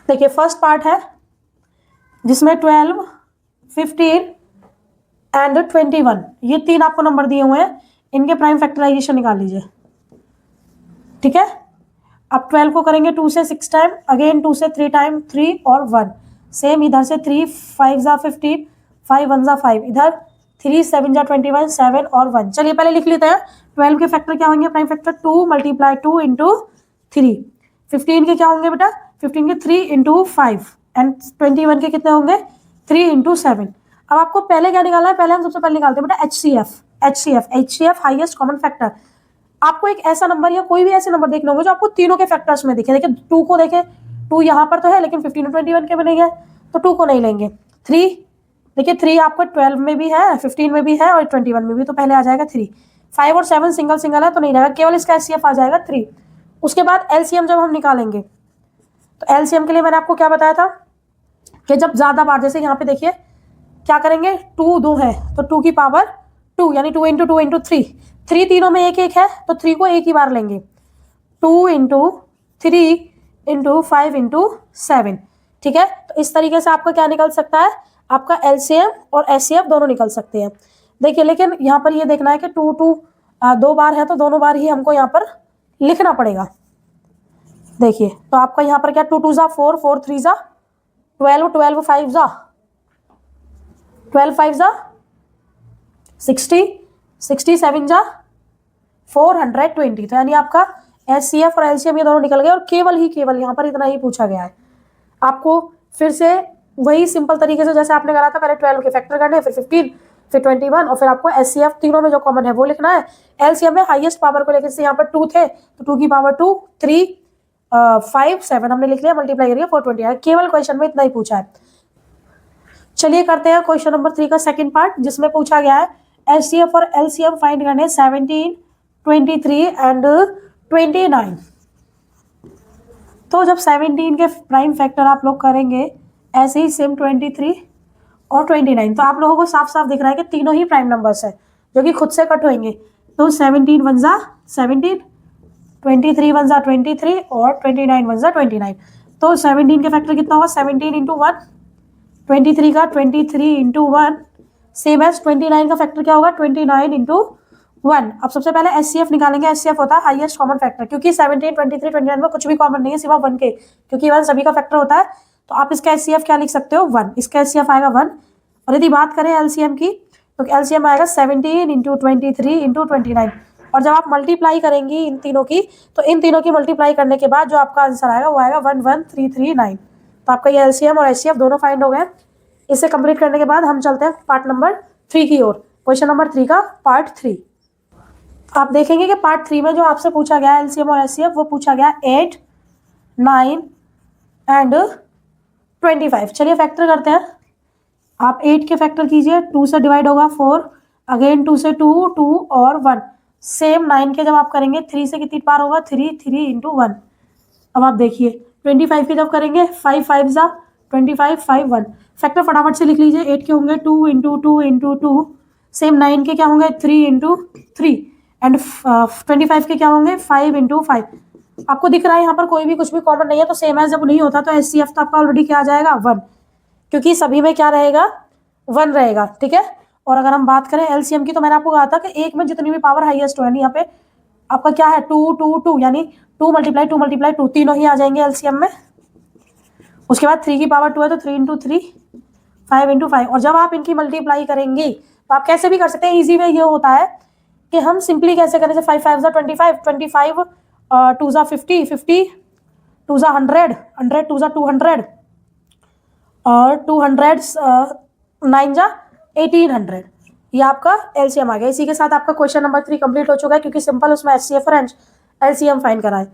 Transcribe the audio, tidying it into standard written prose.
देखिए first part है जिसमें 12, 15 एंड 21 ये 3 आपको नंबर दिए हुए हैं, इनके प्राइम फैक्टराइजेशन निकाल लीजिए। ठीक है, अब 12 को करेंगे 2 से 6 टाइम, अगेन 2 से 3 टाइम, 3 और 1, सेम इधर से 3 5 जा 15, 5 1 जा 5, इधर 3 7 जा 21, 7 और 1। चलिए पहले लिख लेते हैं 12 के फैक्टर क्या होंगे, प्राइम फैक्टर 2 मल्टीप्लाई 2 इंटू 3। 15 के क्या होंगे बेटा, 15 के 3 इंटू 5 एंड 21 के कितने होंगे 3 इंटू 7। अब आपको पहले क्या निकालना है, पहले हम सबसे पहले निकालते हैं बेटा HCF हाईएस्ट कॉमन फैक्टर। आपको एक ऐसा नंबर या कोई भी ऐसे नंबर देखने होंगे जो आपको तीनों के फैक्टर्स में दिखे। देखिए 2 को देखें, 2 यहाँ पर तो है लेकिन 15 और 21 के में नहीं है, तो 2 को नहीं लेंगे। 3 देखिए 3 आपको 12 में भी है, 15 में भी है और 21 में भी, तो पहले आ जाएगा 3। 5 और 7 सिंगल सिंगल है तो नहीं रहेगा, केवल इसका HCF आ जाएगा 3। उसके बाद LCM जब हम निकालेंगे तो LCM के लिए मैंने आपको क्या बताया था कि जब ज्यादा बार, जैसे यहाँ पे देखिए क्या करेंगे, 2 2 है तो 2 की पावर 2 यानी 2 इंटू 2 इंटू 3, 3 तीनों में एक एक है तो 3 को एक ही बार लेंगे, 2 इंटू 3 इंटू 5 इंटू 7। ठीक है, तो इस तरीके से आपका क्या निकल सकता है, आपका LCM और HCF दोनों निकल सकते हैं। देखिए लेकिन यहाँ पर ये देखना है कि 2 2 2 बार है तो दोनों बार ही हमको यहाँ पर लिखना पड़ेगा। देखिए तो आपका यहाँ पर क्या 2 2 जा 4, 4 3 जा 12, 12 5 जा 12 5 जा 60, 67 जा 420। तो यानी आपका HCF और LCM ये दोनों निकल गए और केवल यहाँ पर इतना ही पूछा गया है। आपको फिर से वही सिंपल तरीके से जैसे आपने करा था, पहले 12 के फैक्टर करने, फिर 15, फिर 21 और फिर आपको HCF तीनों में जो कॉमन है वो लिखना है। LCM में हाईएस्ट पावर को लेकर से यहाँ पर 2 थे तो 2 की पावर 2, 3 5 7 हमने लिख लिया, मल्टीप्लाई करिए 420 है। केवल क्वेश्चन में इतना ही पूछा है। चलिए करते हैं क्वेश्चन नंबर 3 का सेकंड पार्ट, जिसमें पूछा गया है HCF और LCM फाइंड करने 17, 23 एंड 29। तो जब 17 के प्राइम फैक्टर आप लोग करेंगे ऐसे ही सेम 23 और 29, तो आप लोगों को साफ साफ दिख रहा है कि तीनों ही प्राइम नंबर्स है जो कि खुद से कट होंगे। तो 17 1 जा 17, 23 1 जा 23 और 29 1 जा 29। तो 17 के फैक्टर कितना होगा, 17 इंटू 1, 23 का 23 इंटू 1, सेम एज 29 का फैक्टर क्या होगा 29 इंटू 1। अब सबसे पहले HCF निकालेंगे। HCF होता है हाईएस्ट कॉमन फैक्टर, क्योंकि 17, 23, 29 में कुछ भी कॉमन नहीं है सिवा 1 के, क्योंकि 1 सभी का फैक्टर होता है। तो आप इसका HCF क्या लिख सकते हो 1, इसका HCF आएगा 1। और यदि बात करें LCM की तो LCM आएगा 17 इंटू 23 इंटू 29। और जब आप मल्टीप्लाई करेंगी इन तीनों की, तो इन तीनों की मल्टीप्लाई करने के बाद जो आपका आंसर आएगा वो आएगा 11339। तो आपका ये LCM और HCF दोनों फाइंड हो गए। इसे कंप्लीट करने के बाद हम चलते हैं पार्ट नंबर 3 की ओर। क्वेश्चन नंबर 3 का पार्ट 3 आप देखेंगे कि पार्ट 3 में जो आपसे पूछा गया LCM और HCF वो पूछा गया 8, 9 एंड 25। चलिए फैक्टर करते हैं। आप 8 के फैक्टर कीजिए, 2 से डिवाइड होगा 4, अगेन 2 से 2, 2 और 1। सेम 9 के जब आप करेंगे 3 से कितनी बार होगा 3, 3 इंटू 1। अब आप देखिए 25 के जब करेंगे 5 5 जा 25, 5 1। फैक्टर फटाफट से लिख लीजिए। 8 के होंगे 2 इंटू 2 इंटू 2, सेम 9 के क्या होंगे 3 इंटू 3 एंड 25 के क्या होंगे 5 इंटू 5। आपको दिख रहा है यहाँ पर कोई भी कुछ भी कॉमन नहीं है, तो सेम एज जब नहीं होता तो HCF तो आपका ऑलरेडी क्या आ जाएगा 1, क्योंकि सभी में क्या रहेगा 1 रहेगा। ठीक है, और अगर हम बात करें LCM की तो मैंने आपको कहा था कि एक में जितनी भी पावर हाईएस्ट हो, यानी यहाँ पे आपका क्या है 2 2 2 यानी 2 मल्टीप्लाई 2 मल्टीप्लाई 2 तीनों ही आ जाएंगे LCM में। उसके बाद 3 की पावर 2 है तो 3 इंटू 3, 5 इंटू 5। और जब आप इनकी मल्टीप्लाई करेंगे तो आप कैसे भी कर सकते हैं, ईजी वे ये होता है कि हम सिंपली कैसे करें, 5 5 जा 25, 25 2 जा 50, 50 2 जा 100, 100 2 जा 200 और 200 9 जा 1800। ये आपका LCM आ गया। इसी के साथ आपका क्वेश्चन नंबर 3 कंप्लीट हो चुका है, क्योंकि सिंपल उसमें HCF और LCM फाइंड करा है।